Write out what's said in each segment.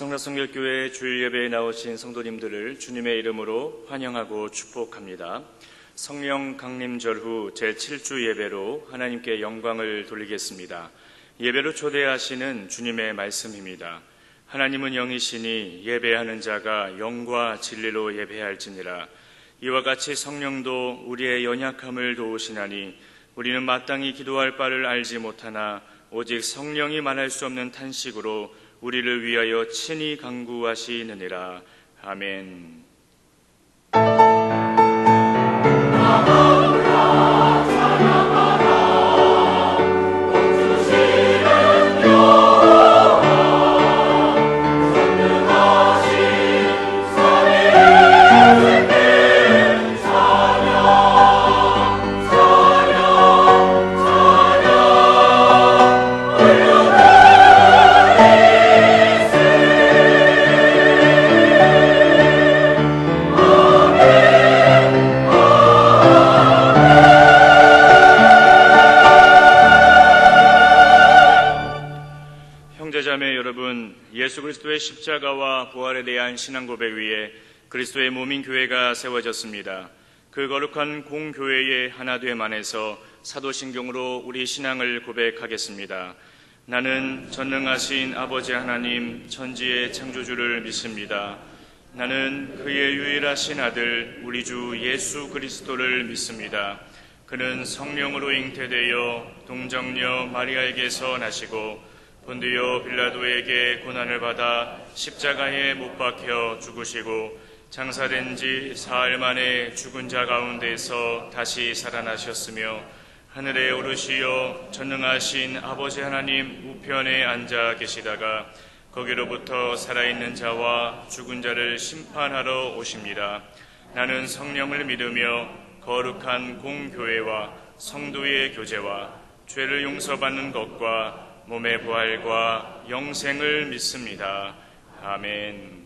성락성결교회 주일 예배에 나오신 성도님들을 주님의 이름으로 환영하고 축복합니다. 성령 강림절 후 제7주 예배로 하나님께 영광을 돌리겠습니다. 예배로 초대하시는 주님의 말씀입니다. 하나님은 영이시니 예배하는 자가 영과 진리로 예배할지니라. 이와 같이 성령도 우리의 연약함을 도우시나니 우리는 마땅히 기도할 바를 알지 못하나 오직 성령이 말할 수 없는 탄식으로 우리를 위하여 친히 간구하시느니라. 아멘. 예수 그리스도의 십자가와 부활에 대한 신앙 고백 위에 그리스도의 몸인 교회가 세워졌습니다. 그 거룩한 공교회의 하나됨 안에서 사도신경으로 우리 신앙을 고백하겠습니다. 나는 전능하신 아버지 하나님 천지의 창조주를 믿습니다. 나는 그의 유일하신 아들 우리 주 예수 그리스도를 믿습니다. 그는 성령으로 잉태되어 동정녀 마리아에게서 나시고 본디오 빌라도에게 고난을 받아 십자가에 못 박혀 죽으시고 장사된 지 사흘 만에 죽은 자 가운데서 다시 살아나셨으며 하늘에 오르시어 전능하신 아버지 하나님 우편에 앉아 계시다가 거기로부터 살아있는 자와 죽은 자를 심판하러 오십니다. 나는 성령을 믿으며 거룩한 공교회와 성도의 교제와 죄를 용서받는 것과 몸의 부활과 영생을 믿습니다. 아멘.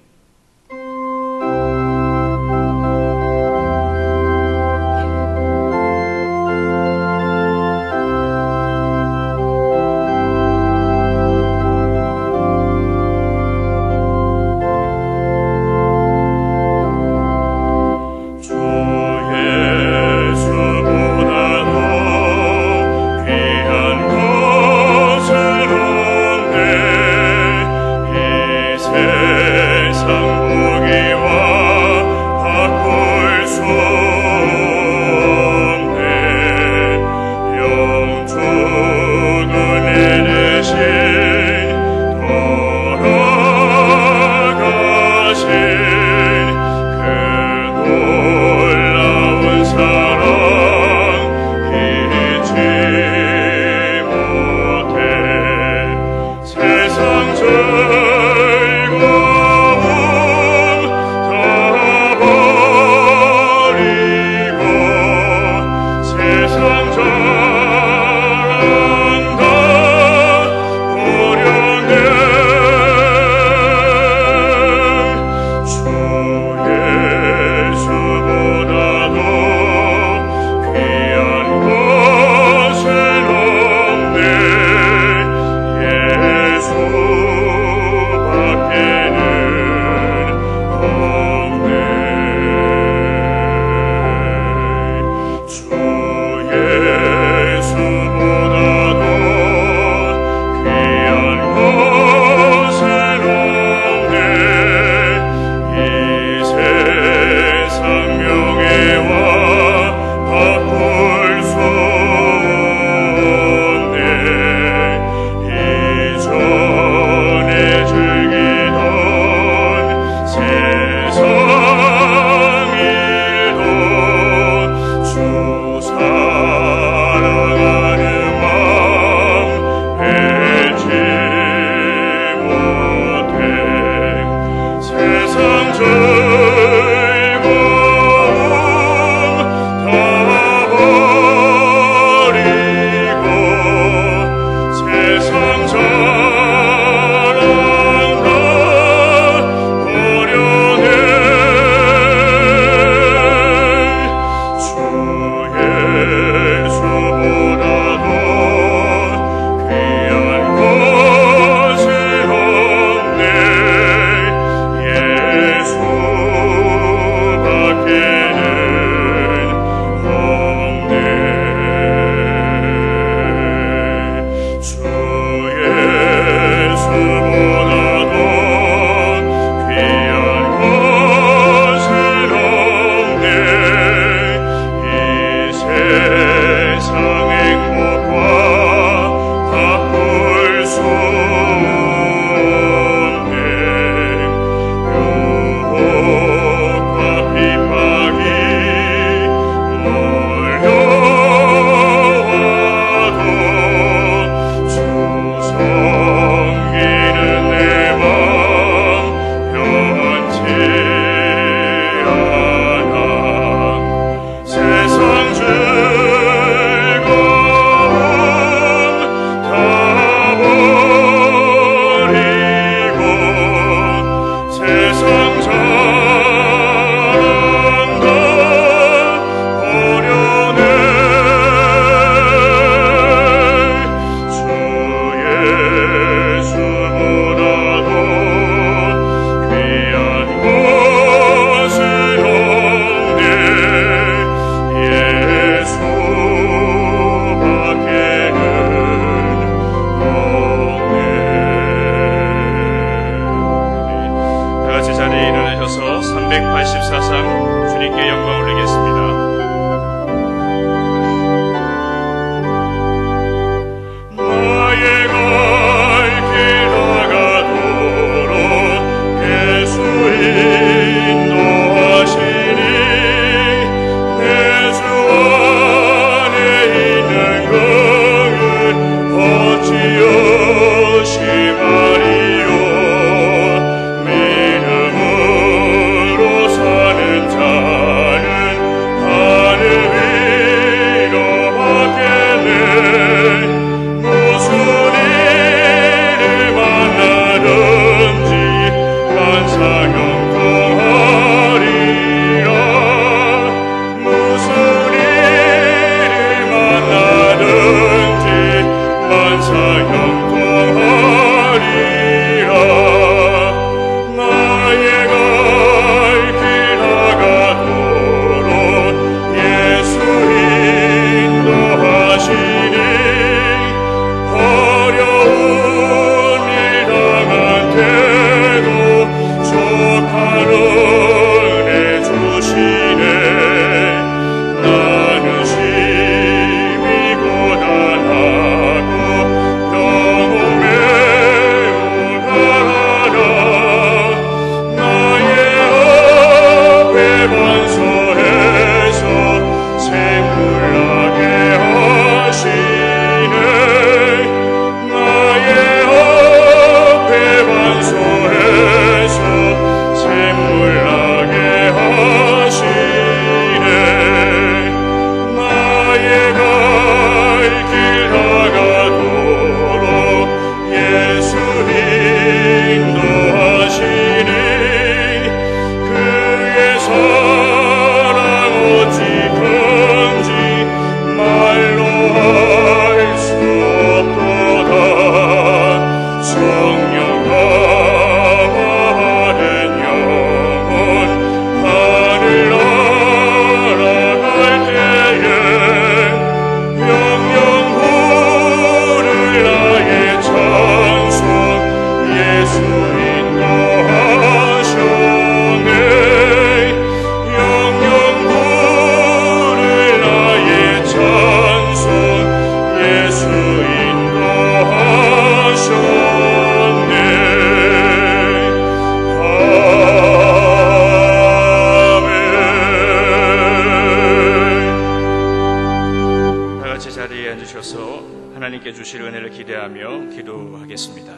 주실 은혜를 기대하며 기도하겠습니다.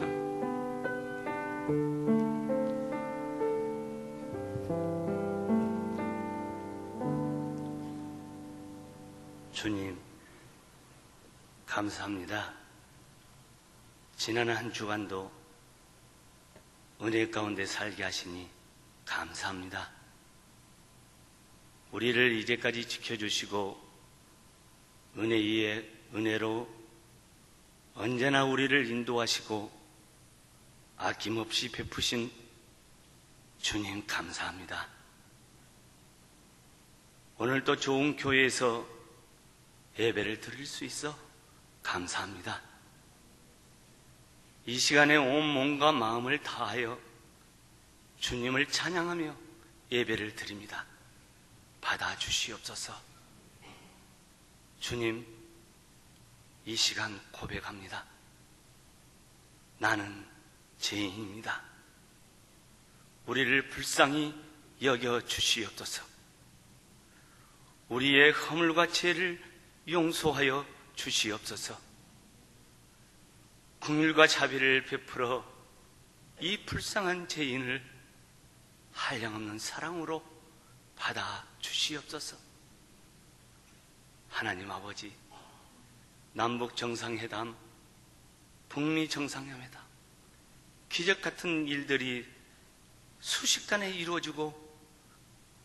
주님, 감사합니다. 지난 한 주간도 은혜 가운데 살게 하시니 감사합니다. 우리를 이제까지 지켜주시고 은혜 위에 은혜로 언제나 우리를 인도하시고 아낌없이 베푸신 주님 감사합니다. 오늘도 좋은 교회에서 예배를 드릴 수 있어 감사합니다. 이 시간에 온 몸과 마음을 다하여 주님을 찬양하며 예배를 드립니다. 받아주시옵소서. 주님, 이 시간 고백합니다. 나는 죄인입니다. 우리를 불쌍히 여겨 주시옵소서. 우리의 허물과 죄를 용서하여 주시옵소서. 긍휼과 자비를 베풀어 이 불쌍한 죄인을 한량없는 사랑으로 받아 주시옵소서. 하나님 아버지, 남북 정상회담, 북미 정상회담, 기적 같은 일들이 수십간에 이루어지고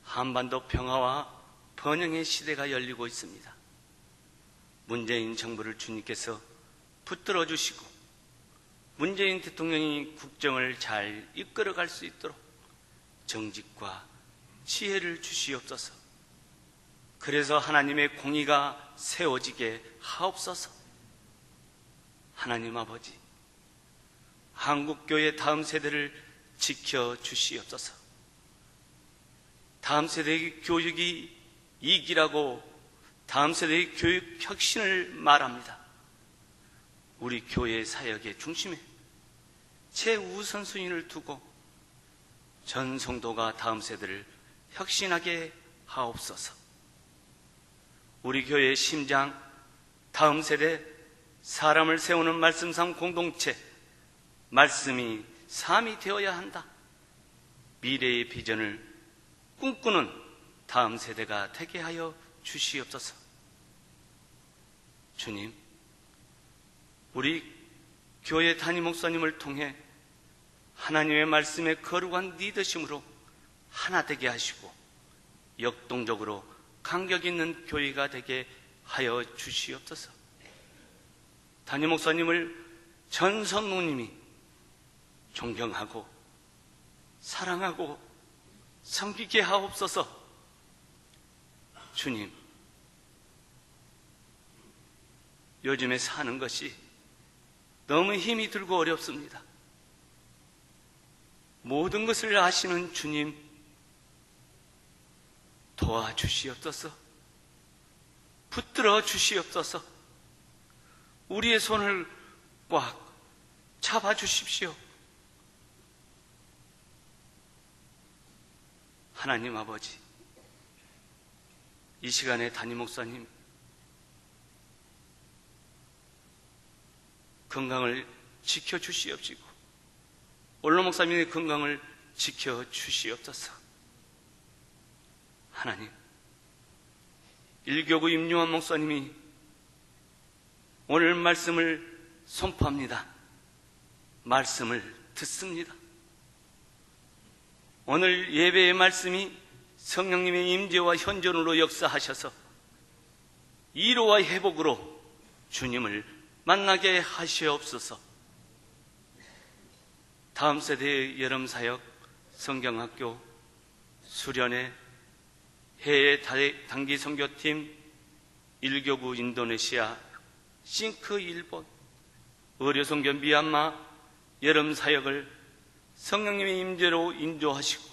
한반도 평화와 번영의 시대가 열리고 있습니다. 문재인 정부를 주님께서 붙들어 주시고 문재인 대통령이 국정을 잘 이끌어갈 수 있도록 정직과 지혜를 주시옵소서. 그래서 하나님의 공의가 세워지게 하옵소서. 하나님 아버지, 한국교회 다음 세대를 지켜 주시옵소서. 다음 세대의 교육이 이기라고 다음 세대의 교육 혁신을 말합니다. 우리 교회 사역의 중심에 최우선순위를 두고 전 성도가 다음 세대를 혁신하게 하옵소서. 우리 교회의 심장, 다음 세대, 사람을 세우는 말씀상 공동체, 말씀이 삶이 되어야 한다. 미래의 비전을 꿈꾸는 다음 세대가 되게 하여 주시옵소서. 주님, 우리 교회 담임 목사님을 통해 하나님의 말씀에 거룩한 리더십으로 하나 되게 하시고 역동적으로 간격 있는 교회가 되게 하여 주시옵소서. 담임 목사님을 전 성도님이 존경하고 사랑하고 섬기게 하옵소서. 주님, 요즘에 사는 것이 너무 힘이 들고 어렵습니다. 모든 것을 아시는 주님, 도와주시옵소서. 붙들어 주시옵소서. 우리의 손을 꽉 잡아주십시오. 하나님 아버지, 이 시간에 담임 목사님 건강을 지켜주시옵시고 원로 목사님의 건강을 지켜주시옵소서. 하나님, 일교구 임요한 목사님이 오늘 말씀을 선포합니다. 말씀을 듣습니다. 오늘 예배의 말씀이 성령님의 임재와 현존으로 역사하셔서 위로와 회복으로 주님을 만나게 하시옵소서. 다음 세대의 여름사역, 성경학교, 수련회, 해외 단기 선교팀, 일교구 인도네시아, 싱크 일본, 의료선교 미얀마 여름사역을 성령님의 임재로 인도하시고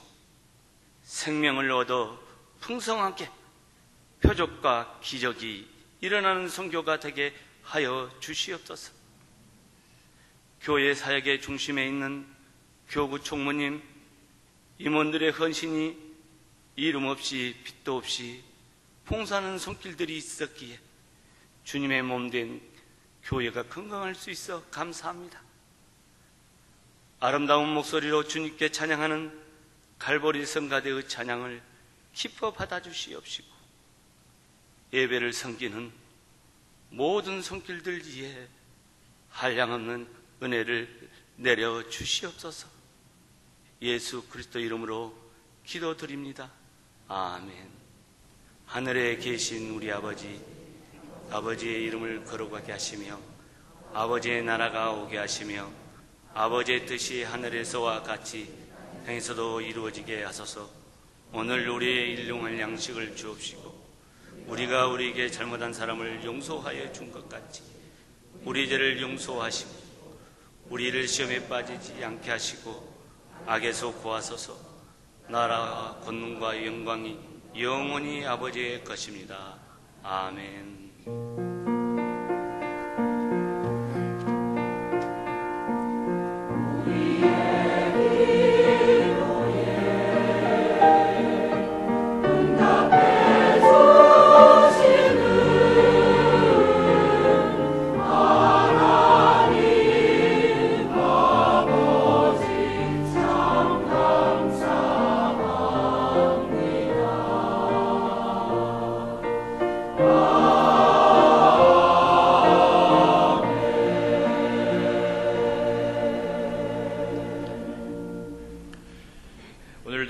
생명을 얻어 풍성하게 표적과 기적이 일어나는 선교가 되게 하여 주시옵소서. 교회 사역의 중심에 있는 교구 총무님, 임원들의 헌신이 이름 없이 빛도 없이 봉사하는 손길들이 있었기에 주님의 몸된 교회가 건강할 수 있어 감사합니다. 아름다운 목소리로 주님께 찬양하는 갈보리 성가대의 찬양을 기뻐 받아주시옵시고 예배를 섬기는 모든 손길들 위에 한량없는 은혜를 내려주시옵소서. 예수 그리스도 이름으로 기도드립니다. 아멘. 하늘에 계신 우리 아버지, 아버지의 이름을 거룩하게 하시며 아버지의 나라가 오게 하시며 아버지의 뜻이 하늘에서와 같이 땅에서도 이루어지게 하소서. 오늘 우리의 일용할 양식을 주옵시고 우리가 우리에게 잘못한 사람을 용서하여 준 것 같이 우리 죄를 용서하시고 우리를 시험에 빠지지 않게 하시고 악에서 구하소서. 나라와 권능과 영광이 영원히 아버지의 것입니다. 아멘.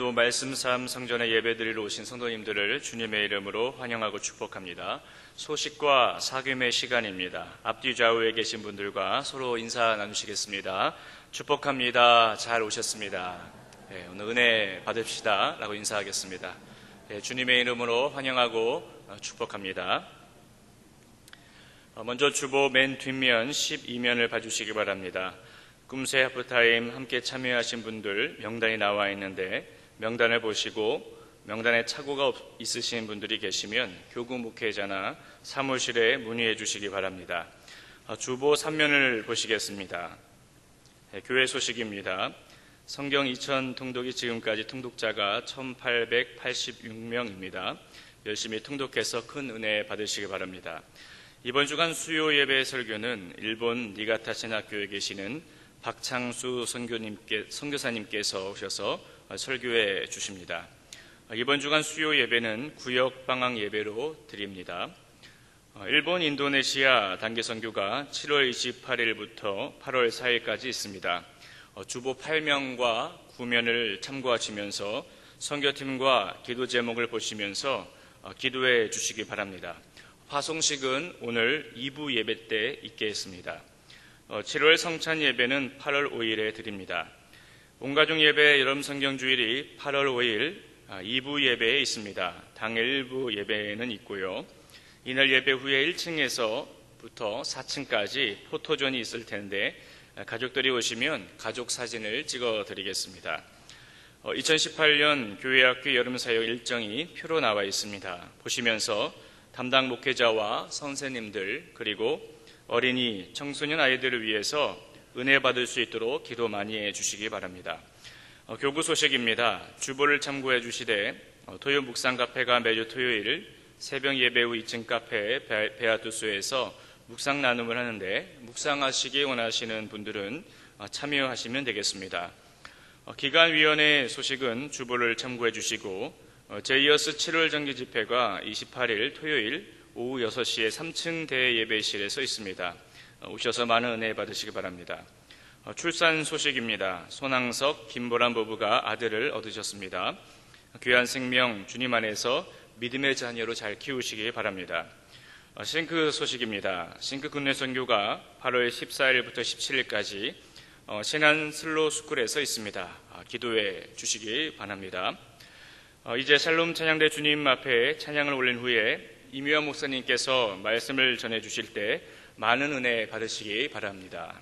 오늘도 말씀 삶 성전에 예배드리러 오신 성도님들을 주님의 이름으로 환영하고 축복합니다. 소식과 사귐의 시간입니다. 앞뒤 좌우에 계신 분들과 서로 인사 나누시겠습니다. 축복합니다. 잘 오셨습니다. 오늘 은혜 받읍시다 라고 인사하겠습니다. 주님의 이름으로 환영하고 축복합니다. 먼저 주보 맨 뒷면 12면을 봐주시기 바랍니다. 꿈새 하프타임 함께 참여하신 분들 명단이 나와 있는데 명단을 보시고 명단에 착오가 있으신 분들이 계시면 교구 목회자나 사무실에 문의해 주시기 바랍니다. 주보 3면을 보시겠습니다. 교회 소식입니다. 성경 2000 통독이 지금까지 통독자가 1886명입니다. 열심히 통독해서 큰 은혜 받으시기 바랍니다. 이번 주간 수요 예배 설교는 일본 니가타 신학교에 계시는 박창수 선교사님께서 오셔서 설교해 주십니다. 이번 주간 수요 예배는 구역 방학 예배로 드립니다. 일본 인도네시아 단기 선교가 7월 28일부터 8월 4일까지 있습니다. 주보 8면과 9면을 참고하시면서 선교팀과 기도 제목을 보시면서 기도해 주시기 바랍니다. 파송식은 오늘 2부 예배 때 있겠습니다. 7월 성찬 예배는 8월 5일에 드립니다. 온가족 예배 여름 성경주일이 8월 5일 2부 예배에 있습니다. 당일 1부 예배는 있고요. 이날 예배 후에 1층에서부터 4층까지 포토존이 있을 텐데 가족들이 오시면 가족 사진을 찍어 드리겠습니다. 2018년 교회학교 여름사역 일정이 표로 나와 있습니다. 보시면서 담당 목회자와 선생님들 그리고 어린이, 청소년 아이들을 위해서 은혜 받을 수 있도록 기도 많이 해주시기 바랍니다. 교구 소식입니다. 주보를 참고해 주시되 토요 묵상 카페가 매주 토요일 새벽 예배 후 2층 카페 베아투스에서 묵상 나눔을 하는데 묵상하시기 원하시는 분들은 참여하시면 되겠습니다. 기간위원회 소식은 주보를 참고해 주시고 제이어스 7월 정기 집회가 28일 토요일 오후 6시에 3층 대예배실에서 있습니다. 오셔서 많은 은혜 받으시기 바랍니다. 출산 소식입니다. 손항석, 김보람 부부가 아들을 얻으셨습니다. 귀한 생명 주님 안에서 믿음의 자녀로 잘 키우시기 바랍니다. 싱크 소식입니다. 싱크 국내 선교가 8월 14일부터 17일까지 신안 슬로 스쿨에서 있습니다. 기도해 주시기 바랍니다. 이제 샬롬 찬양대 주님 앞에 찬양을 올린 후에 이미화 목사님께서 말씀을 전해 주실 때 많은 은혜 받으시기 바랍니다.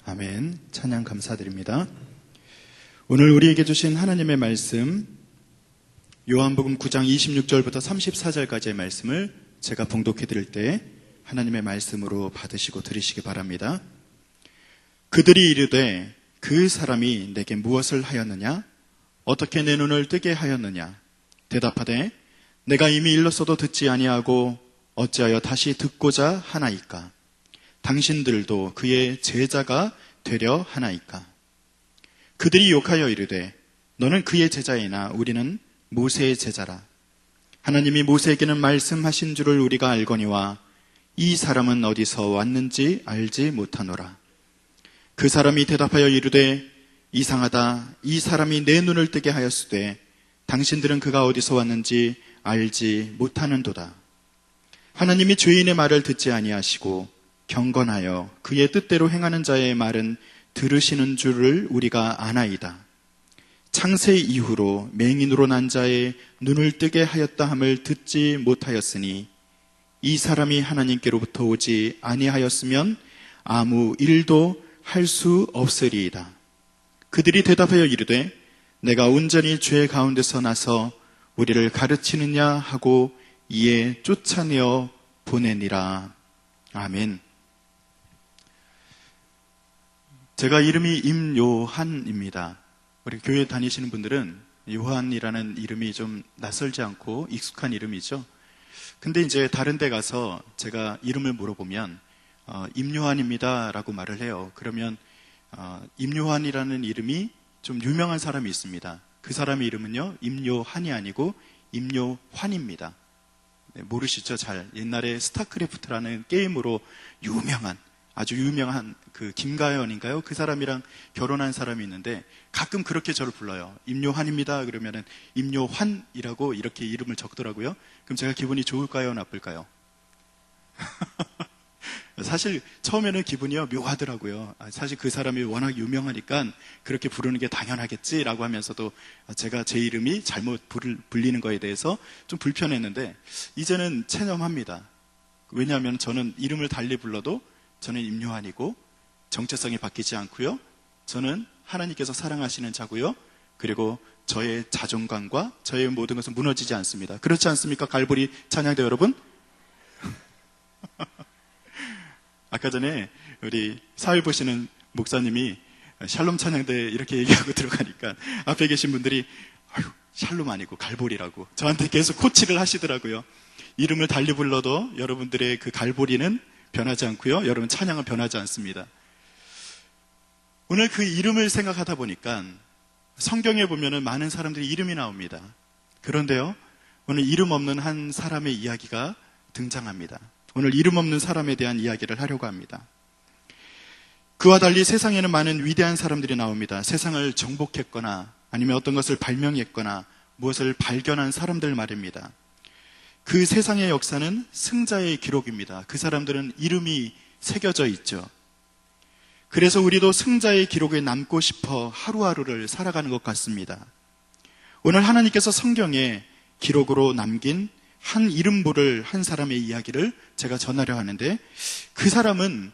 아멘. 찬양 감사드립니다. 오늘 우리에게 주신 하나님의 말씀, 요한복음 9장 26절부터 34절까지의 말씀을 제가 봉독해 드릴 때 하나님의 말씀으로 받으시고 들으시기 바랍니다. 그들이 이르되 그 사람이 내게 무엇을 하였느냐? 어떻게 내 눈을 뜨게 하였느냐? 대답하되 내가 이미 일렀어도 듣지 아니하고 어찌하여 다시 듣고자 하나이까? 당신들도 그의 제자가 되려 하나이까? 그들이 욕하여 이르되 너는 그의 제자이나 우리는 모세의 제자라. 하나님이 모세에게는 말씀하신 줄을 우리가 알거니와 이 사람은 어디서 왔는지 알지 못하노라. 그 사람이 대답하여 이르되 이상하다. 이 사람이 내 눈을 뜨게 하였으되 당신들은 그가 어디서 왔는지 알지 못하는도다. 하나님이 죄인의 말을 듣지 아니하시고 경건하여 그의 뜻대로 행하는 자의 말은 들으시는 줄을 우리가 아나이다. 창세 이후로 맹인으로 난 자의 눈을 뜨게 하였다 함을 듣지 못하였으니 이 사람이 하나님께로부터 오지 아니하였으면 아무 일도 할 수 없으리이다. 그들이 대답하여 이르되 내가 온전히 죄 가운데서 나서 우리를 가르치느냐 하고 이에 쫓아내어 보내니라. 아멘. 제가 이름이 임요한입니다. 우리 교회 다니시는 분들은 요한이라는 이름이 좀 낯설지 않고 익숙한 이름이죠. 근데 이제 다른 데 가서 제가 이름을 물어보면 임요한입니다 라고 말을 해요. 그러면 임요한이라는 이름이 좀 유명한 사람이 있습니다. 그 사람의 이름은요 임요한이 아니고 임요환입니다. 네, 모르시죠? 잘 옛날에 스타크래프트라는 게임으로 아주 유명한 그 김가연인가요? 그 사람이랑 결혼한 사람이 있는데 가끔 그렇게 저를 불러요. 임요한입니다. 그러면은 임요환이라고 이렇게 이름을 적더라고요. 그럼 제가 기분이 좋을까요? 나쁠까요? 사실 처음에는 기분이요 묘하더라고요. 사실 그 사람이 워낙 유명하니까 그렇게 부르는 게 당연하겠지라고 하면서도 제가 제 이름이 잘못 불리는 거에 대해서 좀 불편했는데 이제는 체념합니다. 왜냐하면 저는 이름을 달리 불러도 저는 임요한이고 정체성이 바뀌지 않고요. 저는 하나님께서 사랑하시는 자고요. 그리고 저의 자존감과 저의 모든 것은 무너지지 않습니다. 그렇지 않습니까? 갈보리 찬양대 여러분? 아까 전에 우리 사회 보시는 목사님이 샬롬 찬양대 이렇게 얘기하고 들어가니까 앞에 계신 분들이 샬롬 아니고 갈보리라고 저한테 계속 코치를 하시더라고요. 이름을 달리 불러도 여러분들의 그 갈보리는 변하지 않고요. 여러분 찬양은 변하지 않습니다. 오늘 그 이름을 생각하다 보니까 성경에 보면은 많은 사람들이 이름이 나옵니다. 그런데요, 오늘 이름 없는 한 사람의 이야기가 등장합니다. 오늘 이름 없는 사람에 대한 이야기를 하려고 합니다. 그와 달리 세상에는 많은 위대한 사람들이 나옵니다. 세상을 정복했거나 아니면 어떤 것을 발명했거나 무엇을 발견한 사람들 말입니다. 그 세상의 역사는 승자의 기록입니다. 그 사람들은 이름이 새겨져 있죠. 그래서 우리도 승자의 기록에 남고 싶어 하루하루를 살아가는 것 같습니다. 오늘 하나님께서 성경에 기록으로 남긴 한 이름 모를 한 사람의 이야기를 제가 전하려 하는데, 그 사람은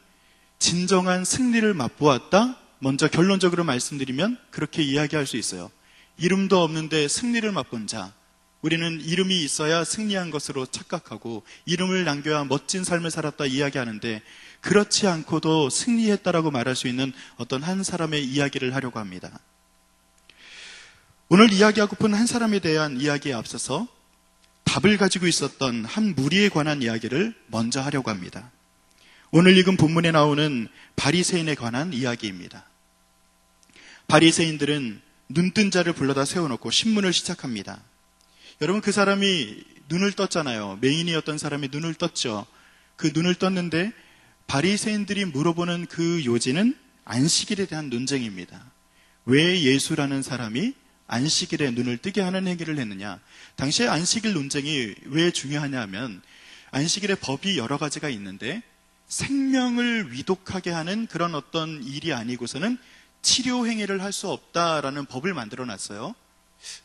진정한 승리를 맛보았다? 먼저 결론적으로 말씀드리면 그렇게 이야기할 수 있어요. 이름도 없는데 승리를 맛본 자. 우리는 이름이 있어야 승리한 것으로 착각하고 이름을 남겨야 멋진 삶을 살았다 이야기하는데, 그렇지 않고도 승리했다라고 말할 수 있는 어떤 한 사람의 이야기를 하려고 합니다. 오늘 이야기하고픈 한 사람에 대한 이야기에 앞서서 답을 가지고 있었던 한 무리에 관한 이야기를 먼저 하려고 합니다. 오늘 읽은 본문에 나오는 바리새인에 관한 이야기입니다. 바리새인들은 눈뜬 자를 불러다 세워놓고 신문을 시작합니다. 여러분, 그 사람이 눈을 떴잖아요. 맹인이었던 사람이 눈을 떴죠. 그 눈을 떴는데 바리새인들이 물어보는 그 요지는 안식일에 대한 논쟁입니다. 왜 예수라는 사람이 안식일에 눈을 뜨게 하는 행위를 했느냐? 당시에 안식일 논쟁이 왜 중요하냐 하면, 안식일에 법이 여러 가지가 있는데 생명을 위독하게 하는 그런 어떤 일이 아니고서는 치료 행위를 할 수 없다라는 법을 만들어 놨어요.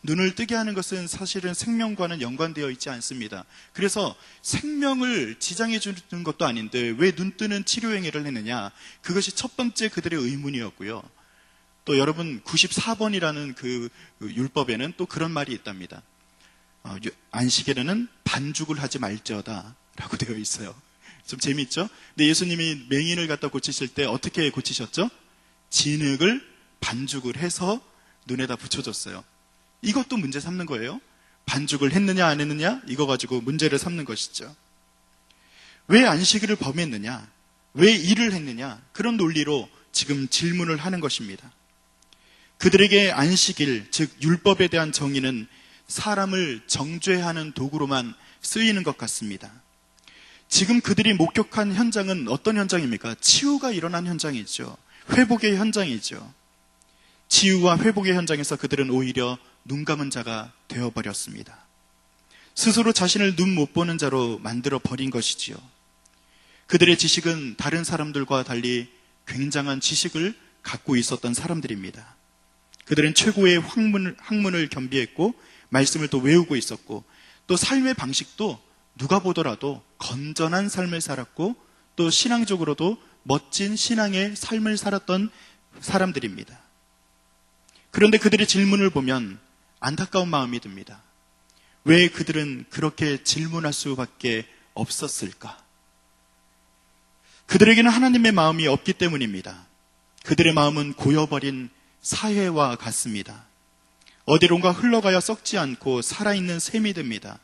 눈을 뜨게 하는 것은 사실은 생명과는 연관되어 있지 않습니다. 그래서 생명을 지장해 주는 것도 아닌데 왜 눈 뜨는 치료 행위를 했느냐? 그것이 첫 번째 그들의 의문이었고요. 또 여러분, 94번이라는 그 율법에는 또 그런 말이 있답니다. 안식일에는 반죽을 하지 말지어다 라고 되어 있어요. 좀 재미있죠? 근데 예수님이 맹인을 갖다 고치실 때 어떻게 고치셨죠? 진흙을 반죽을 해서 눈에다 붙여줬어요. 이것도 문제 삼는 거예요. 반죽을 했느냐 안 했느냐, 이거 가지고 문제를 삼는 것이죠. 왜 안식일을 범했느냐, 왜 일을 했느냐, 그런 논리로 지금 질문을 하는 것입니다. 그들에게 안식일, 즉 율법에 대한 정의는 사람을 정죄하는 도구로만 쓰이는 것 같습니다. 지금 그들이 목격한 현장은 어떤 현장입니까? 치유가 일어난 현장이죠. 회복의 현장이죠. 치유와 회복의 현장에서 그들은 오히려 눈 감은 자가 되어버렸습니다. 스스로 자신을 눈 못 보는 자로 만들어 버린 것이지요. 그들의 지식은 다른 사람들과 달리 굉장한 지식을 갖고 있었던 사람들입니다. 그들은 최고의 학문을 겸비했고 말씀을 또 외우고 있었고, 또 삶의 방식도 누가 보더라도 건전한 삶을 살았고, 또 신앙적으로도 멋진 신앙의 삶을 살았던 사람들입니다. 그런데 그들의 질문을 보면 안타까운 마음이 듭니다. 왜 그들은 그렇게 질문할 수밖에 없었을까? 그들에게는 하나님의 마음이 없기 때문입니다. 그들의 마음은 고여버린 사회와 같습니다. 어디론가 흘러가야 썩지 않고 살아있는 셈이 됩니다.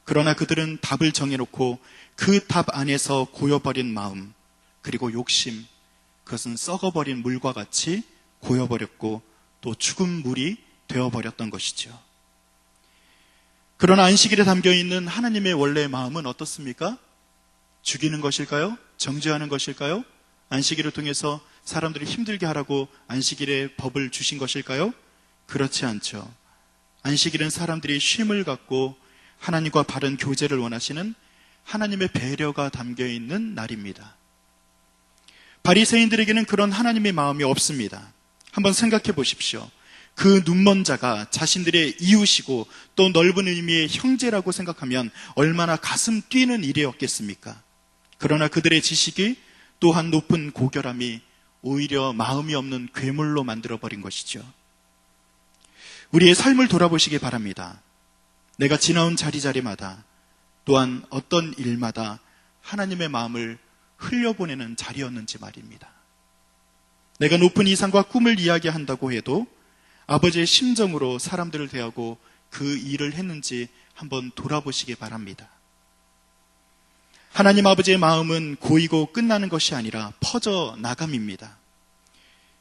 그러나 그들은 답을 정해놓고 그 답 안에서 고여버린 마음, 그리고 욕심, 그것은 썩어버린 물과 같이 고여버렸고 또 죽은 물이 되어버렸던 것이죠. 그러나 안식일에 담겨있는 하나님의 원래의 마음은 어떻습니까? 죽이는 것일까요? 정죄하는 것일까요? 안식일을 통해서 사람들이 힘들게 하라고 안식일의 법을 주신 것일까요? 그렇지 않죠. 안식일은 사람들이 쉼을 갖고 하나님과 바른 교제를 원하시는 하나님의 배려가 담겨있는 날입니다. 바리새인들에게는 그런 하나님의 마음이 없습니다. 한번 생각해 보십시오. 그 눈먼 자가 자신들의 이웃이고 또 넓은 의미의 형제라고 생각하면 얼마나 가슴 뛰는 일이었겠습니까? 그러나 그들의 지식이 또한 높은 고결함이 오히려 마음이 없는 괴물로 만들어버린 것이죠. 우리의 삶을 돌아보시기 바랍니다. 내가 지나온 자리자리마다, 또한 어떤 일마다 하나님의 마음을 흘려보내는 자리였는지 말입니다. 내가 높은 이상과 꿈을 이야기한다고 해도 아버지의 심정으로 사람들을 대하고 그 일을 했는지 한번 돌아보시기 바랍니다. 하나님 아버지의 마음은 고이고 끝나는 것이 아니라 퍼져 나감입니다.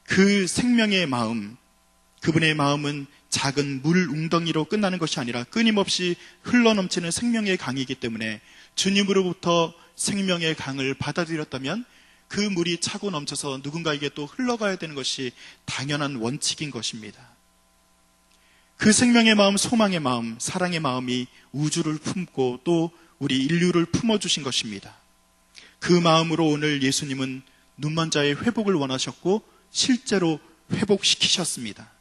그 생명의 마음, 그분의 마음은 작은 물 웅덩이로 끝나는 것이 아니라 끊임없이 흘러넘치는 생명의 강이기 때문에 주님으로부터 생명의 강을 받아들였다면 그 물이 차고 넘쳐서 누군가에게 또 흘러가야 되는 것이 당연한 원칙인 것입니다. 그 생명의 마음, 소망의 마음, 사랑의 마음이 우주를 품고 또 우리 인류를 품어주신 것입니다. 그 마음으로 오늘 예수님은 눈먼 자의 회복을 원하셨고 실제로 회복시키셨습니다.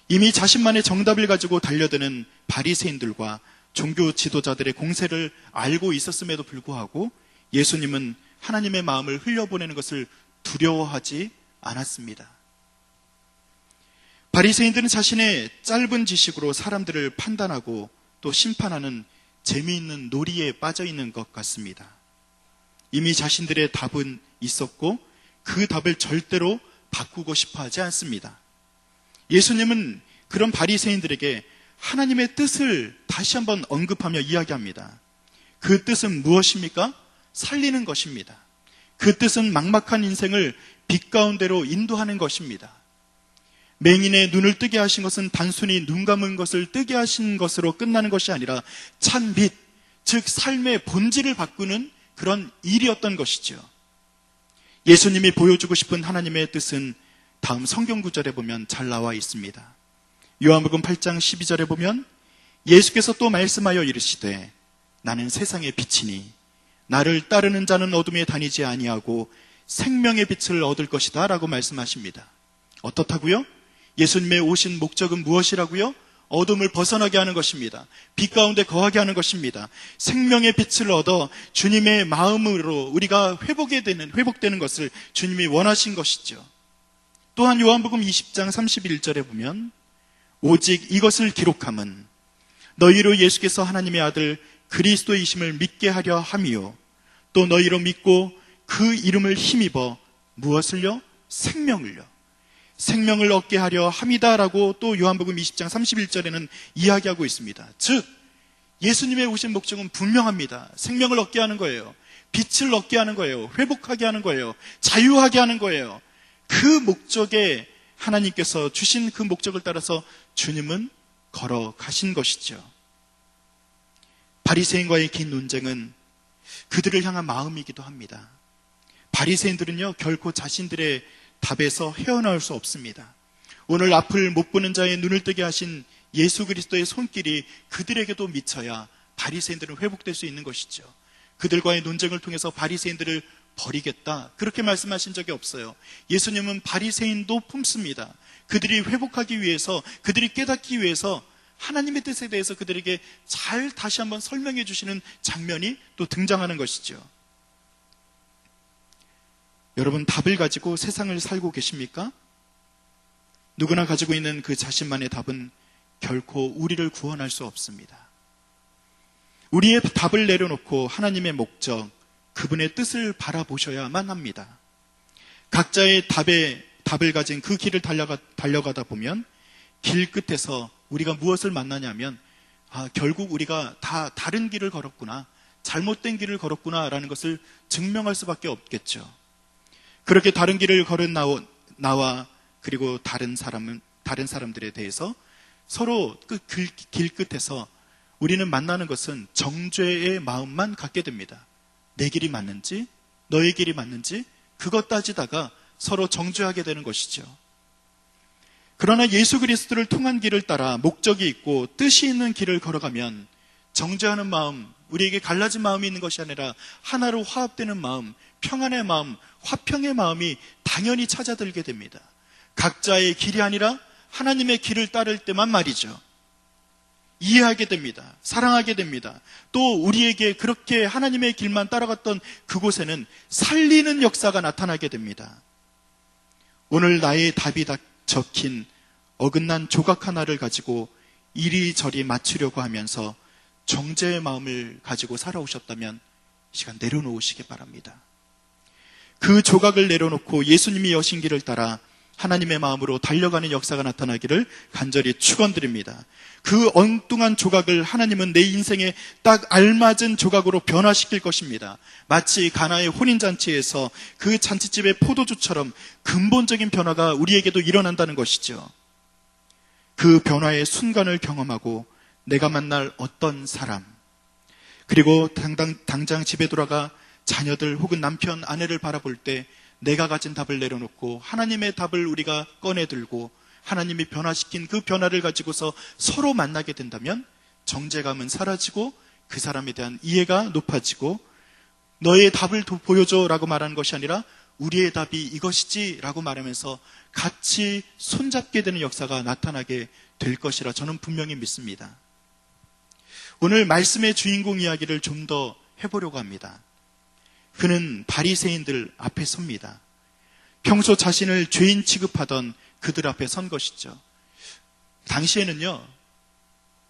이미 자신만의 정답을 가지고 달려드는 바리새인들과 종교 지도자들의 공세를 알고 있었음에도 불구하고 예수님은 하나님의 마음을 흘려보내는 것을 두려워하지 않았습니다. 바리새인들은 자신의 짧은 지식으로 사람들을 판단하고 또 심판하는 재미있는 놀이에 빠져 있는 것 같습니다. 이미 자신들의 답은 있었고 그 답을 절대로 바꾸고 싶어 하지 않습니다. 예수님은 그런 바리새인들에게 하나님의 뜻을 다시 한번 언급하며 이야기합니다. 그 뜻은 무엇입니까? 살리는 것입니다. 그 뜻은 막막한 인생을 빛 가운데로 인도하는 것입니다. 맹인의 눈을 뜨게 하신 것은 단순히 눈 감은 것을 뜨게 하신 것으로 끝나는 것이 아니라 찬 빛, 즉 삶의 본질을 바꾸는 그런 일이었던 것이죠. 예수님이 보여주고 싶은 하나님의 뜻은 다음 성경 구절에 보면 잘 나와 있습니다. 요한복음 8장 12절에 보면 예수께서 또 말씀하여 이르시되 나는 세상의 빛이니 나를 따르는 자는 어둠에 다니지 아니하고 생명의 빛을 얻을 것이다 라고 말씀하십니다. 어떻다고요? 예수님의 오신 목적은 무엇이라고요? 어둠을 벗어나게 하는 것입니다. 빛 가운데 거하게 하는 것입니다. 생명의 빛을 얻어 주님의 마음으로 우리가 회복되는 것을 주님이 원하신 것이죠. 또한 요한복음 20장 31절에 보면 오직 이것을 기록함은 너희로 예수께서 하나님의 아들 그리스도이심을 믿게 하려 함이요 또 너희로 믿고 그 이름을 힘입어 무엇을요? 생명을 얻게 하려 함이다라고 또 요한복음 20장 31절에는 이야기하고 있습니다. 즉 예수님의 오신 목적은 분명합니다. 생명을 얻게 하는 거예요. 빛을 얻게 하는 거예요. 회복하게 하는 거예요. 자유하게 하는 거예요. 그 목적에 하나님께서 주신 그 목적을 따라서 주님은 걸어가신 것이죠. 바리새인과의 긴 논쟁은 그들을 향한 마음이기도 합니다. 바리새인들은요 결코 자신들의 답에서 헤어나올 수 없습니다. 오늘 앞을 못 보는 자의 눈을 뜨게 하신 예수 그리스도의 손길이 그들에게도 미쳐야 바리새인들은 회복될 수 있는 것이죠. 그들과의 논쟁을 통해서 바리새인들을 버리겠다 그렇게 말씀하신 적이 없어요. 예수님은 바리새인도 품습니다. 그들이 회복하기 위해서, 그들이 깨닫기 위해서 하나님의 뜻에 대해서 그들에게 잘 다시 한번 설명해 주시는 장면이 또 등장하는 것이죠. 여러분, 답을 가지고 세상을 살고 계십니까? 누구나 가지고 있는 그 자신만의 답은 결코 우리를 구원할 수 없습니다. 우리의 답을 내려놓고 하나님의 목적, 그분의 뜻을 바라보셔야만 합니다. 각자의 답을 가진 그 길을 달려가다 보면 길 끝에서 우리가 무엇을 만나냐면 결국 우리가 다 다른 길을 걸었구나, 잘못된 길을 걸었구나 라는 것을 증명할 수밖에 없겠죠. 그렇게 다른 길을 걸은 나와 그리고 다른 사람들에 대해서 서로 그 길 끝에서 우리는 만나는 것은 정죄의 마음만 갖게 됩니다. 내 길이 맞는지 너의 길이 맞는지 그것 따지다가 서로 정죄하게 되는 것이죠. 그러나 예수 그리스도를 통한 길을 따라 목적이 있고 뜻이 있는 길을 걸어가면 정죄하는 마음, 우리에게 갈라진 마음이 있는 것이 아니라 하나로 화합되는 마음, 평안의 마음, 화평의 마음이 당연히 찾아들게 됩니다. 각자의 길이 아니라 하나님의 길을 따를 때만 말이죠. 이해하게 됩니다. 사랑하게 됩니다. 또 우리에게 그렇게 하나님의 길만 따라갔던 그곳에는 살리는 역사가 나타나게 됩니다. 오늘 나의 답이 다 적힌 어긋난 조각 하나를 가지고 이리저리 맞추려고 하면서 정죄의 마음을 가지고 살아오셨다면 이 시간 내려놓으시기 바랍니다. 그 조각을 내려놓고 예수님이 여신 길을 따라 하나님의 마음으로 달려가는 역사가 나타나기를 간절히 축원드립니다. 그 엉뚱한 조각을 하나님은 내 인생에 딱 알맞은 조각으로 변화시킬 것입니다. 마치 가나의 혼인잔치에서 그 잔치집의 포도주처럼 근본적인 변화가 우리에게도 일어난다는 것이죠. 그 변화의 순간을 경험하고 내가 만날 어떤 사람, 그리고 당장 집에 돌아가 자녀들 혹은 남편, 아내를 바라볼 때 내가 가진 답을 내려놓고 하나님의 답을 우리가 꺼내들고 하나님이 변화시킨 그 변화를 가지고서 서로 만나게 된다면 정죄감은 사라지고 그 사람에 대한 이해가 높아지고 너의 답을 보여줘라고 말하는 것이 아니라 우리의 답이 이것이지 라고 말하면서 같이 손잡게 되는 역사가 나타나게 될 것이라 저는 분명히 믿습니다. 오늘 말씀의 주인공 이야기를 좀 더 해보려고 합니다. 그는 바리새인들 앞에 섭니다. 평소 자신을 죄인 취급하던 그들 앞에 선 것이죠. 당시에는요,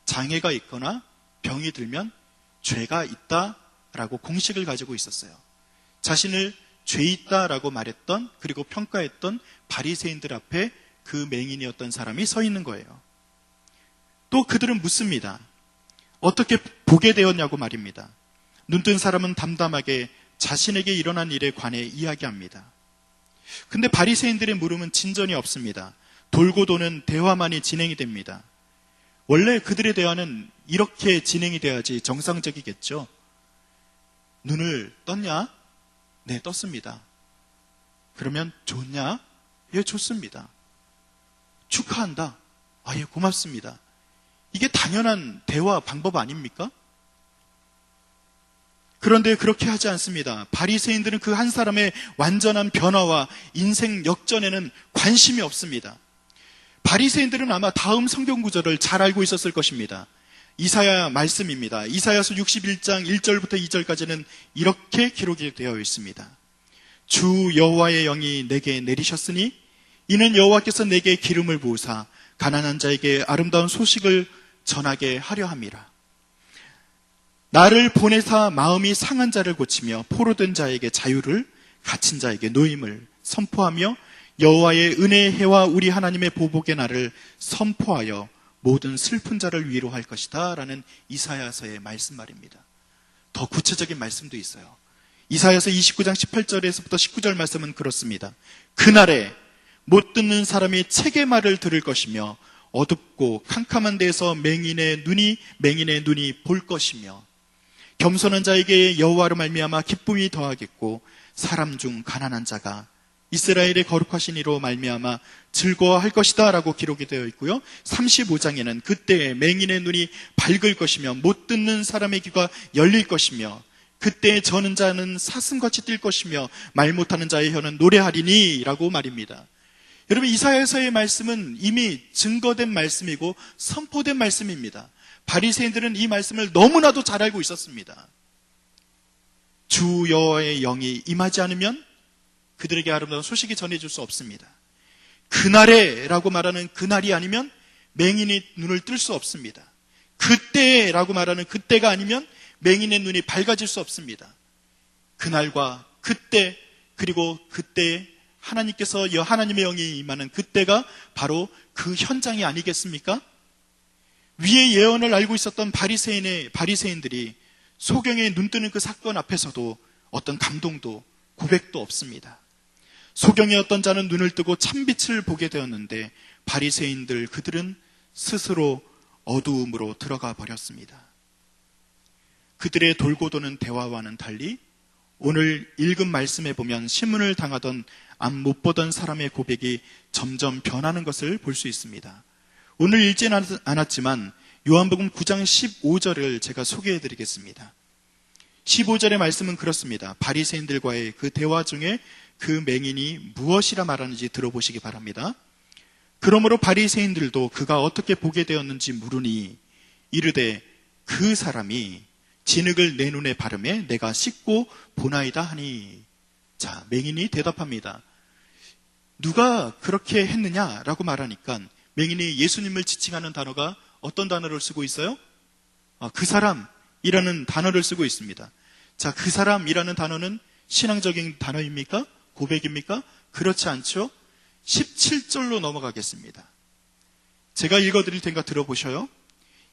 장애가 있거나 병이 들면 죄가 있다라고 공식을 가지고 있었어요. 자신을 죄 있다라고 말했던 그리고 평가했던 바리새인들 앞에 그 맹인이었던 사람이 서 있는 거예요. 또 그들은 묻습니다. 어떻게 보게 되었냐고 말입니다. 눈뜬 사람은 담담하게 자신에게 일어난 일에 관해 이야기합니다. 근데 바리새인들의 물음은 진전이 없습니다. 돌고 도는 대화만이 진행이 됩니다. 원래 그들의 대화는 이렇게 진행이 돼야지 정상적이겠죠. 눈을 떴냐? 네, 떴습니다. 그러면 좋냐? 예, 좋습니다. 축하한다. 아, 예, 고맙습니다. 이게 당연한 대화 방법 아닙니까? 그런데 그렇게 하지 않습니다. 바리새인들은 그 한 사람의 완전한 변화와 인생 역전에는 관심이 없습니다. 바리새인들은 아마 다음 성경 구절을 잘 알고 있었을 것입니다. 이사야 말씀입니다. 이사야서 61장 1절부터 2절까지는 이렇게 기록이 되어 있습니다. 주 여호와의 영이 내게 내리셨으니 이는 여호와께서 내게 기름을 부으사 가난한 자에게 아름다운 소식을 전하게 하려 함이라. 나를 보내사 마음이 상한 자를 고치며 포로된 자에게 자유를, 갇힌 자에게 노임을 선포하며 여호와의 은혜의 해와 우리 하나님의 보복의 날을 선포하여 모든 슬픈 자를 위로할 것이다 라는 이사야서의 말씀 말입니다. 더 구체적인 말씀도 있어요. 이사야서 29장 18절에서부터 19절 말씀은 그렇습니다. 그날에 못 듣는 사람이 책의 말을 들을 것이며 어둡고 캄캄한 데에서 맹인의 눈이 볼 것이며 겸손한 자에게 여호와로 말미암아 기쁨이 더하겠고 사람 중 가난한 자가 이스라엘의 거룩하신 이로 말미암아 즐거워할 것이다 라고 기록이 되어 있고요. 35장에는 그때에 맹인의 눈이 밝을 것이며 못 듣는 사람의 귀가 열릴 것이며 그때에 저는 자는 사슴같이 뛸 것이며 말 못하는 자의 혀는 노래하리니 라고 말입니다. 여러분, 이사야서의 말씀은 이미 증거된 말씀이고 선포된 말씀입니다. 바리새인들은 이 말씀을 너무나도 잘 알고 있었습니다. 주 여호와의 영이 임하지 않으면 그들에게 아름다운 소식이 전해질 수 없습니다. 그날에라고 말하는 그날이 아니면 맹인이 눈을 뜰 수 없습니다. 그때라고 말하는 그때가 아니면 맹인의 눈이 밝아질 수 없습니다. 그날과 그때 그리고 그때 하나님의 영이 임하는 그때가 바로 그 현장이 아니겠습니까? 위의 예언을 알고 있었던 바리새인들이 소경에 눈뜨는 그 사건 앞에서도 어떤 감동도 고백도 없습니다. 소경의 어떤 자는 눈을 뜨고 참빛을 보게 되었는데 바리새인들 그들은 스스로 어두움으로 들어가 버렸습니다. 그들의 돌고 도는 대화와는 달리 오늘 읽은 말씀에 보면 신문을 당하던 앞 못 보던 사람의 고백이 점점 변하는 것을 볼 수 있습니다. 오늘 읽지는 않았지만 요한복음 9장 15절을 제가 소개해 드리겠습니다. 15절의 말씀은 그렇습니다. 바리새인들과의 그 대화 중에 그 맹인이 무엇이라 말하는지 들어보시기 바랍니다. 그러므로 바리새인들도 그가 어떻게 보게 되었는지 물으니 이르되 그 사람이 진흙을 내 눈에 바르매 내가 씻고 보나이다 하니. 자, 맹인이 대답합니다. 누가 그렇게 했느냐라고 말하니까 맹인이 예수님을 지칭하는 단어가 어떤 단어를 쓰고 있어요? 그 사람이라는 단어를 쓰고 있습니다. 자, 그 사람이라는 단어는 신앙적인 단어입니까? 고백입니까? 그렇지 않죠? 17절로 넘어가겠습니다. 제가 읽어드릴 테니까 들어보셔요.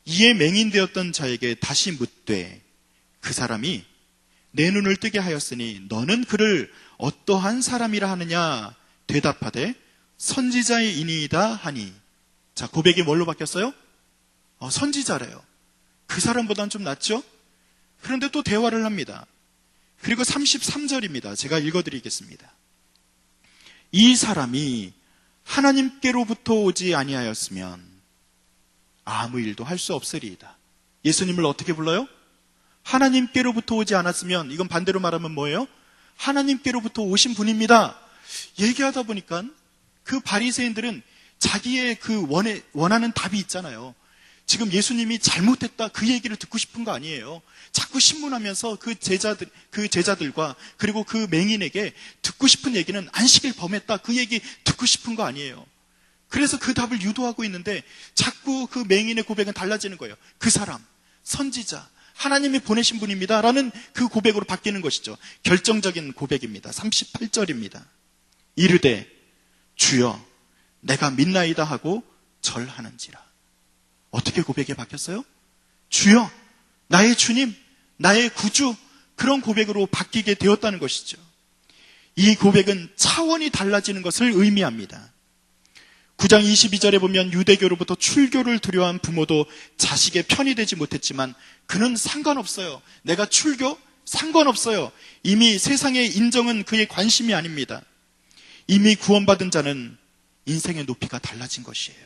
이에 맹인되었던 자에게 다시 묻되 그 사람이 내 눈을 뜨게 하였으니 너는 그를 어떠한 사람이라 하느냐 대답하되 선지자의 인이다 하니. 자, 고백이 뭘로 바뀌었어요? 선지자래요. 그 사람보다는 좀 낫죠? 그런데 또 대화를 합니다. 그리고 33절입니다. 제가 읽어드리겠습니다. 이 사람이 하나님께로부터 오지 아니하였으면 아무 일도 할 수 없으리이다. 예수님을 어떻게 불러요? 하나님께로부터 오지 않았으면, 이건 반대로 말하면 뭐예요? 하나님께로부터 오신 분입니다. 얘기하다 보니까 그 바리새인들은 자기의 그 원하는 답이 있잖아요. 지금 예수님이 잘못했다, 그 얘기를 듣고 싶은 거 아니에요. 자꾸 신문하면서 그 제자들과 그리고 그 맹인에게 듣고 싶은 얘기는 안식일 범했다, 그 얘기 듣고 싶은 거 아니에요. 그래서 그 답을 유도하고 있는데 자꾸 그 맹인의 고백은 달라지는 거예요. 그 사람, 선지자, 하나님이 보내신 분입니다 라는 그 고백으로 바뀌는 것이죠. 결정적인 고백입니다. 38절입니다. 이르되 주여 내가 믿나이다 하고 절하는지라. 어떻게 고백이 바뀌었어요? 주여, 나의 주님, 나의 구주, 그런 고백으로 바뀌게 되었다는 것이죠. 이 고백은 차원이 달라지는 것을 의미합니다. 9장 22절에 보면 유대교로부터 출교를 두려워한 부모도 자식의 편이 되지 못했지만 그는 상관없어요. 내가 출교? 상관없어요. 이미 세상의 인정은 그의 관심이 아닙니다. 이미 구원받은 자는 인생의 높이가 달라진 것이에요.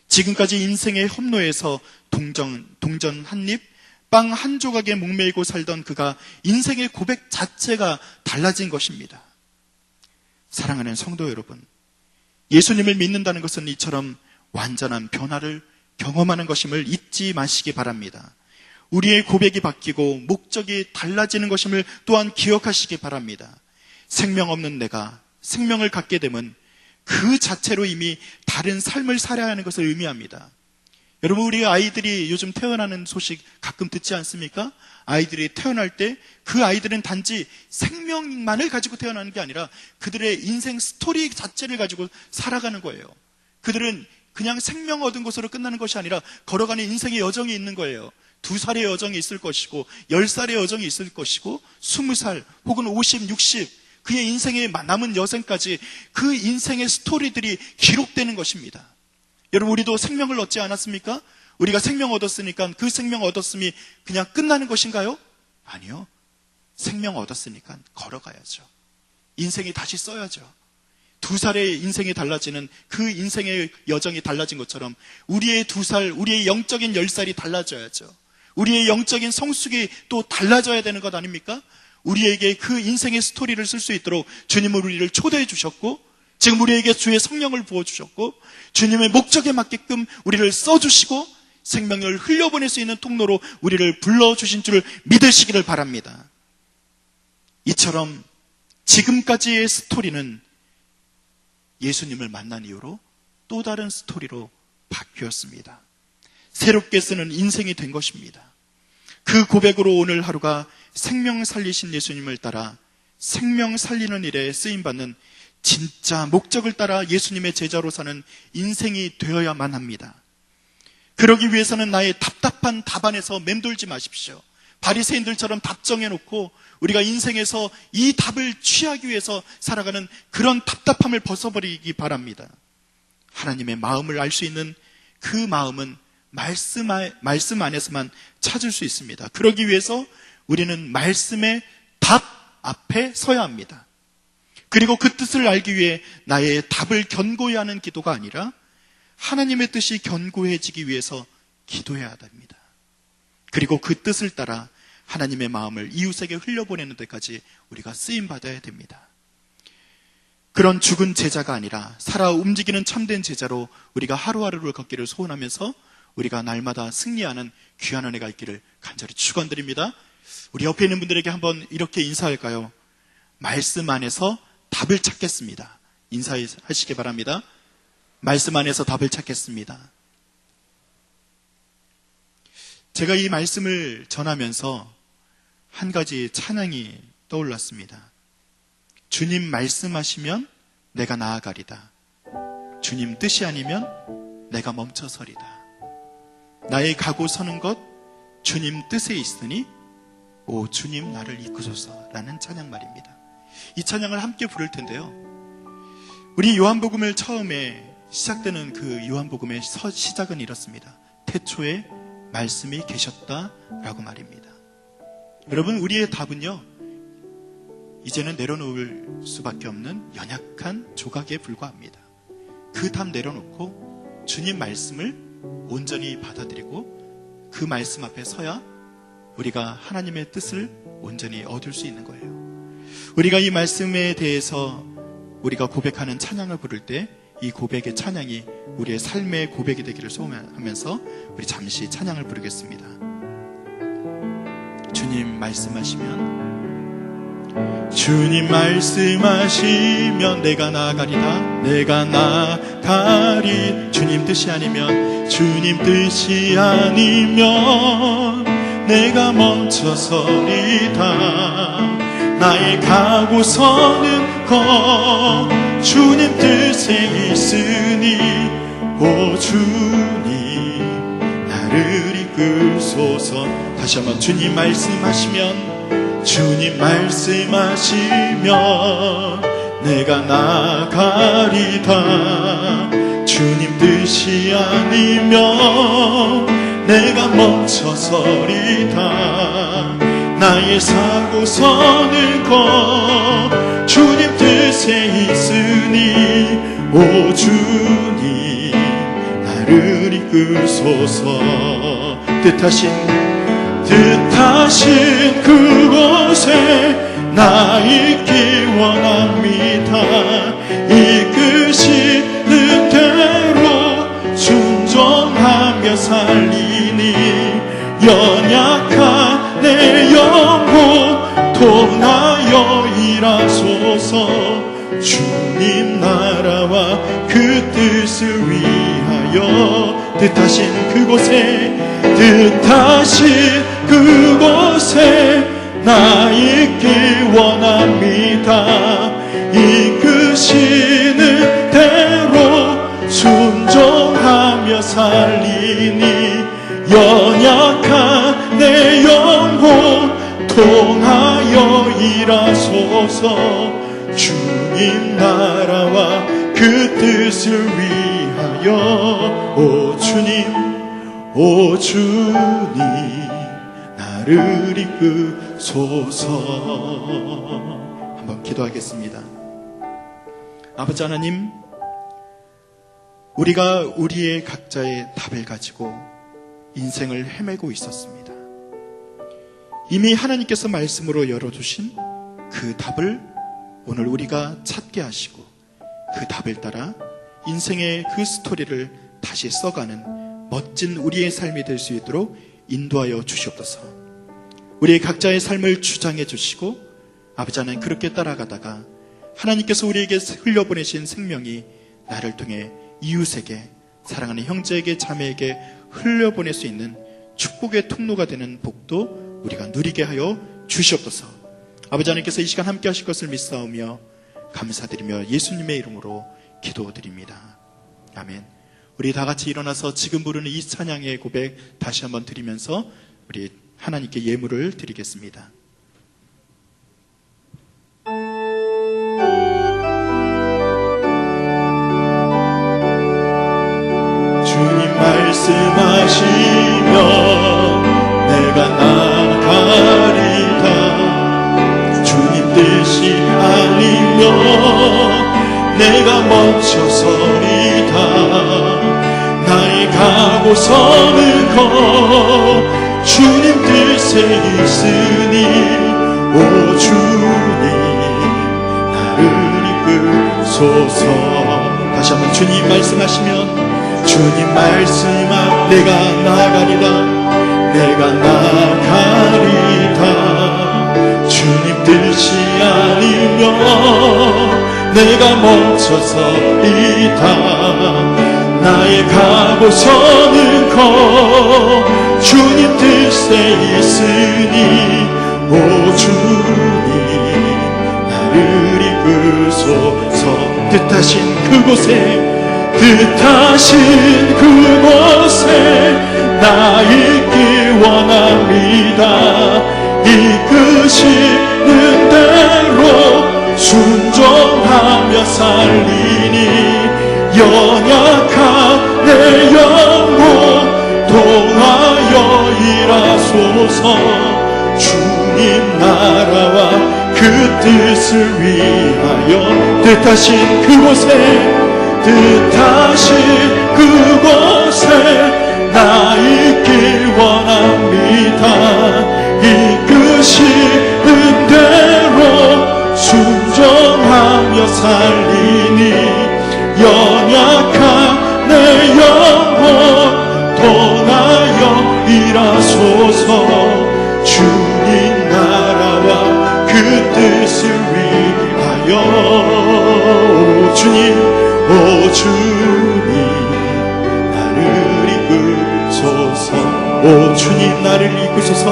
지금까지 인생의 험로에서 동전 한 입, 빵 한 조각에 목매이고 살던 그가 인생의 고백 자체가 달라진 것입니다. 사랑하는 성도 여러분, 예수님을 믿는다는 것은 이처럼 완전한 변화를 경험하는 것임을 잊지 마시기 바랍니다. 우리의 고백이 바뀌고 목적이 달라지는 것임을 또한 기억하시기 바랍니다. 생명 없는 내가 생명을 갖게 되면 그 자체로 이미 다른 삶을 살아야 하는 것을 의미합니다. 여러분, 우리 아이들이 요즘 태어나는 소식 가끔 듣지 않습니까? 아이들이 태어날 때 그 아이들은 단지 생명만을 가지고 태어나는 게 아니라 그들의 인생 스토리 자체를 가지고 살아가는 거예요. 그들은 그냥 생명 얻은 것으로 끝나는 것이 아니라 걸어가는 인생의 여정이 있는 거예요. 2살의 여정이 있을 것이고 10살의 여정이 있을 것이고 20살 혹은 50, 60 그의 인생에 남은 여생까지 그 인생의 스토리들이 기록되는 것입니다. 여러분, 우리도 생명을 얻지 않았습니까? 우리가 생명 얻었으니까 그 생명 얻었음이 그냥 끝나는 것인가요? 아니요. 생명 얻었으니까 걸어가야죠. 인생이 다시 써야죠. 2살의 인생이 달라지는 그 인생의 여정이 달라진 것처럼 우리의 2살, 우리의 영적인 10살이 달라져야죠. 우리의 영적인 성숙이 또 달라져야 되는 것 아닙니까? 우리에게 그 인생의 스토리를 쓸 수 있도록 주님은 우리를 초대해 주셨고, 지금 우리에게 주의 성령을 부어주셨고, 주님의 목적에 맞게끔 우리를 써주시고 생명을 흘려보낼 수 있는 통로로 우리를 불러주신 줄을 믿으시기를 바랍니다. 이처럼 지금까지의 스토리는 예수님을 만난 이후로 또 다른 스토리로 바뀌었습니다. 새롭게 쓰는 인생이 된 것입니다. 그 고백으로 오늘 하루가 생명 살리신 예수님을 따라 생명 살리는 일에 쓰임받는 진짜 목적을 따라 예수님의 제자로 사는 인생이 되어야만 합니다. 그러기 위해서는 나의 답답한 답안에서 맴돌지 마십시오. 바리새인들처럼 답 정해놓고 우리가 인생에서 이 답을 취하기 위해서 살아가는 그런 답답함을 벗어버리기 바랍니다. 하나님의 마음을 알 수 있는 그 마음은 말씀 안에서만 찾을 수 있습니다. 그러기 위해서 우리는 말씀의 답 앞에 서야 합니다. 그리고 그 뜻을 알기 위해 나의 답을 견고히 하는 기도가 아니라 하나님의 뜻이 견고해지기 위해서 기도해야 됩니다. 그리고 그 뜻을 따라 하나님의 마음을 이웃에게 흘려보내는 데까지 우리가 쓰임받아야 됩니다. 그런 죽은 제자가 아니라 살아 움직이는 참된 제자로 우리가 하루하루를 걷기를 소원하면서 우리가 날마다 승리하는 귀한 은혜가 있기를 간절히 축원드립니다. 우리 옆에 있는 분들에게 한번 이렇게 인사할까요? 말씀 안에서 답을 찾겠습니다. 인사하시기 바랍니다. 말씀 안에서 답을 찾겠습니다. 제가 이 말씀을 전하면서 한 가지 찬양이 떠올랐습니다. 주님 말씀하시면 내가 나아가리다. 주님 뜻이 아니면 내가 멈춰서리다. 나의 가고 서는 것 주님 뜻에 있으니 오 주님 나를 이끄소서라는 찬양 말입니다. 이 찬양을 함께 부를 텐데요. 우리 요한복음을 처음에 시작되는 그 요한복음의 시작은 이렇습니다. 태초에 말씀이 계셨다라고 말입니다. 여러분, 우리의 답은요, 이제는 내려놓을 수밖에 없는 연약한 조각에 불과합니다. 그 답 내려놓고 주님 말씀을 온전히 받아들이고 그 말씀 앞에 서야 우리가 하나님의 뜻을 온전히 얻을 수 있는 거예요. 우리가 이 말씀에 대해서 우리가 고백하는 찬양을 부를 때 이 고백의 찬양이 우리의 삶의 고백이 되기를 소원하면서 우리 잠시 찬양을 부르겠습니다. 주님 말씀하시면 내가 나가리다. 내가 나가리. 주님 뜻이 아니면 내가 멈춰서리다. 나의 가고 서는 것 주님 뜻에 있으니 오 주님 나를 이끌소서. 다시 한번 주님 말씀하시면 내가 나가리다. 주님 뜻이 아니면 내가 멈춰서리다. 나의 사고 서는 것 주님 뜻에 있으니 오 주님 나를 이끌소서. 뜻하신 그곳에 나 있기 원합니다. 이끄시는 대로 순종하며 살리니 연약한 내 영혼 통하여 일하소서. 주님 나라와 그 뜻을 위하여 뜻하신 그곳에 나 있기 원합니다. 이끄시는 대로 순종하며 살리니 연약한 내 영혼 통하여 일하소서. 주님 나라와 그 뜻을 위하여 오 주님 나를 이끄소서. 한번 기도하겠습니다. 아버지 하나님, 우리가 우리의 각자의 답을 가지고 인생을 헤매고 있었습니다. 이미 하나님께서 말씀으로 열어주신 그 답을 오늘 우리가 찾게 하시고 그 답을 따라 인생의 그 스토리를 다시 써가는 멋진 우리의 삶이 될 수 있도록 인도하여 주시옵소서. 우리의 각자의 삶을 주장해 주시고 아버지 하나님, 그렇게 따라가다가 하나님께서 우리에게 흘려보내신 생명이 나를 통해 이웃에게, 사랑하는 형제에게, 자매에게 흘려보낼 수 있는 축복의 통로가 되는 복도 우리가 누리게 하여 주시옵소서. 아버지 하나님께서 이 시간 함께 하실 것을 믿사오며 감사드리며 예수님의 이름으로 기도드립니다. 아멘. 우리 다 같이 일어나서 지금 부르는 이 찬양의 고백 다시 한번 드리면서 우리 하나님께 예물을 드리겠습니다. 주님 말씀하시면 내가 나가리다. 주님 뜻이 아니면 내가 멈춰서리다. 나의 가고 서는 것 주님 뜻에 있으니 오 주님 나를 이끌소서. 다시 한번 주님 말씀하시면 내가 나가리다. 내가 나가리다. 주님 뜻이 아니면 내가 멈춰서리다. 나의 가고 서는 것 주님 뜻에 있으니 오 주님 나를 이끌소서. 뜻하신 그곳에 나 있기 원합니다. 이끄시는 대로 순종하며 살리니 연약한 내 영혼 통하여 일하소서. 주님 나라와 그 뜻을 위하여 뜻하신 뜻하신 그곳에 나 있길 원합니다. 이끄시는 대로 순종하며 살리니 연약한 내 영혼 떠나여 일하소서. 주님 나라와 그 뜻을 위하여 오 주님 나를 이끄소서. 오 주님 나를 이끄소서.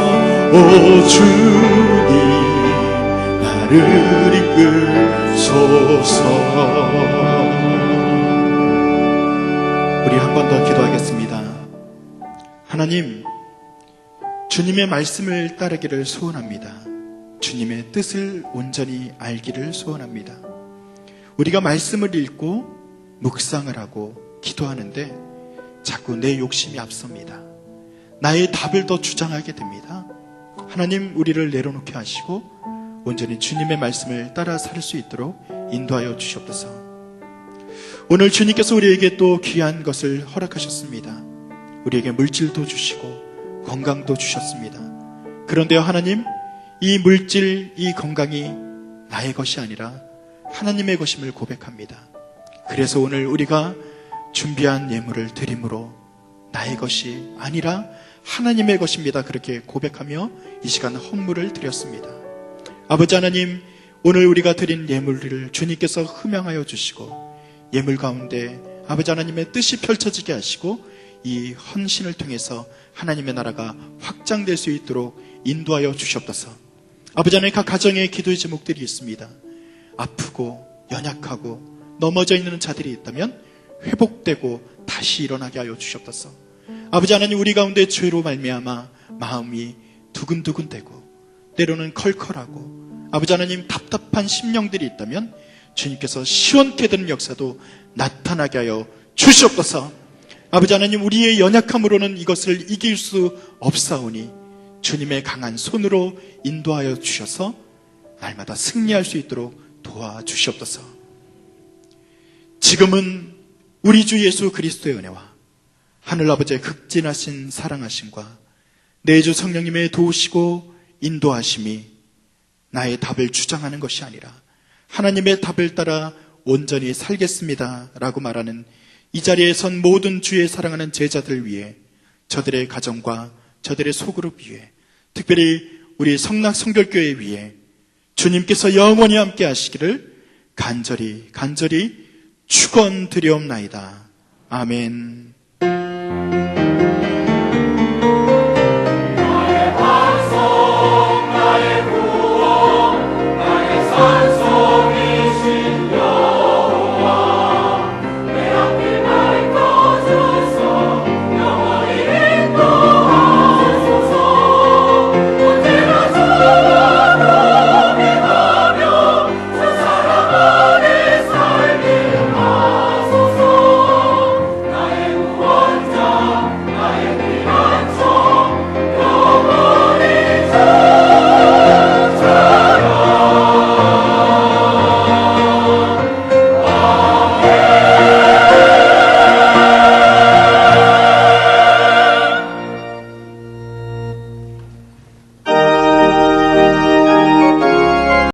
오 주님 나를 이끄소서. 우리 한 번 더 기도하겠습니다. 하나님, 주님의 말씀을 따르기를 소원합니다. 주님의 뜻을 온전히 알기를 소원합니다. 우리가 말씀을 읽고 묵상을 하고 기도하는데 자꾸 내 욕심이 앞섭니다. 나의 답을 더 주장하게 됩니다. 하나님, 우리를 내려놓게 하시고 온전히 주님의 말씀을 따라 살 수 있도록 인도하여 주시옵소서. 오늘 주님께서 우리에게 또 귀한 것을 허락하셨습니다. 우리에게 물질도 주시고 건강도 주셨습니다. 그런데요, 하나님, 이 물질, 이 건강이 나의 것이 아니라 하나님의 것임을 고백합니다. 그래서 오늘 우리가 준비한 예물을 드림으로 나의 것이 아니라 하나님의 것입니다. 그렇게 고백하며 이 시간 헌물을 드렸습니다. 아버지 하나님, 오늘 우리가 드린 예물을 주님께서 흠양하여 주시고 예물 가운데 아버지 하나님의 뜻이 펼쳐지게 하시고 이 헌신을 통해서 하나님의 나라가 확장될 수 있도록 인도하여 주시옵소서. 아버지 하나님, 각 가정에 기도의 제목들이 있습니다. 아프고 연약하고 넘어져 있는 자들이 있다면 회복되고 다시 일어나게 하여 주시옵소서. 아버지 하나님, 우리 가운데 죄로 말미암아 마음이 두근두근대고 때로는 컬컬하고 아버지 하나님 답답한 심령들이 있다면 주님께서 시원케 되는 역사도 나타나게 하여 주시옵소서. 아버지 하나님, 우리의 연약함으로는 이것을 이길 수 없사오니 주님의 강한 손으로 인도하여 주셔서 날마다 승리할 수 있도록 도와주시옵소서. 지금은 우리 주 예수 그리스도의 은혜와 하늘아버지의 극진하신 사랑하심과 내 주 성령님의 도우시고 인도하심이 나의 답을 주장하는 것이 아니라 하나님의 답을 따라 온전히 살겠습니다 라고 말하는 이 자리에 선 모든 주의 사랑하는 제자들 위해, 저들의 가정과 저들의 소그룹 위해, 특별히 우리 성낙 성결교회 위해 주님께서 영원히 함께 하시기를 간절히 축원드리옵나이다. 아멘.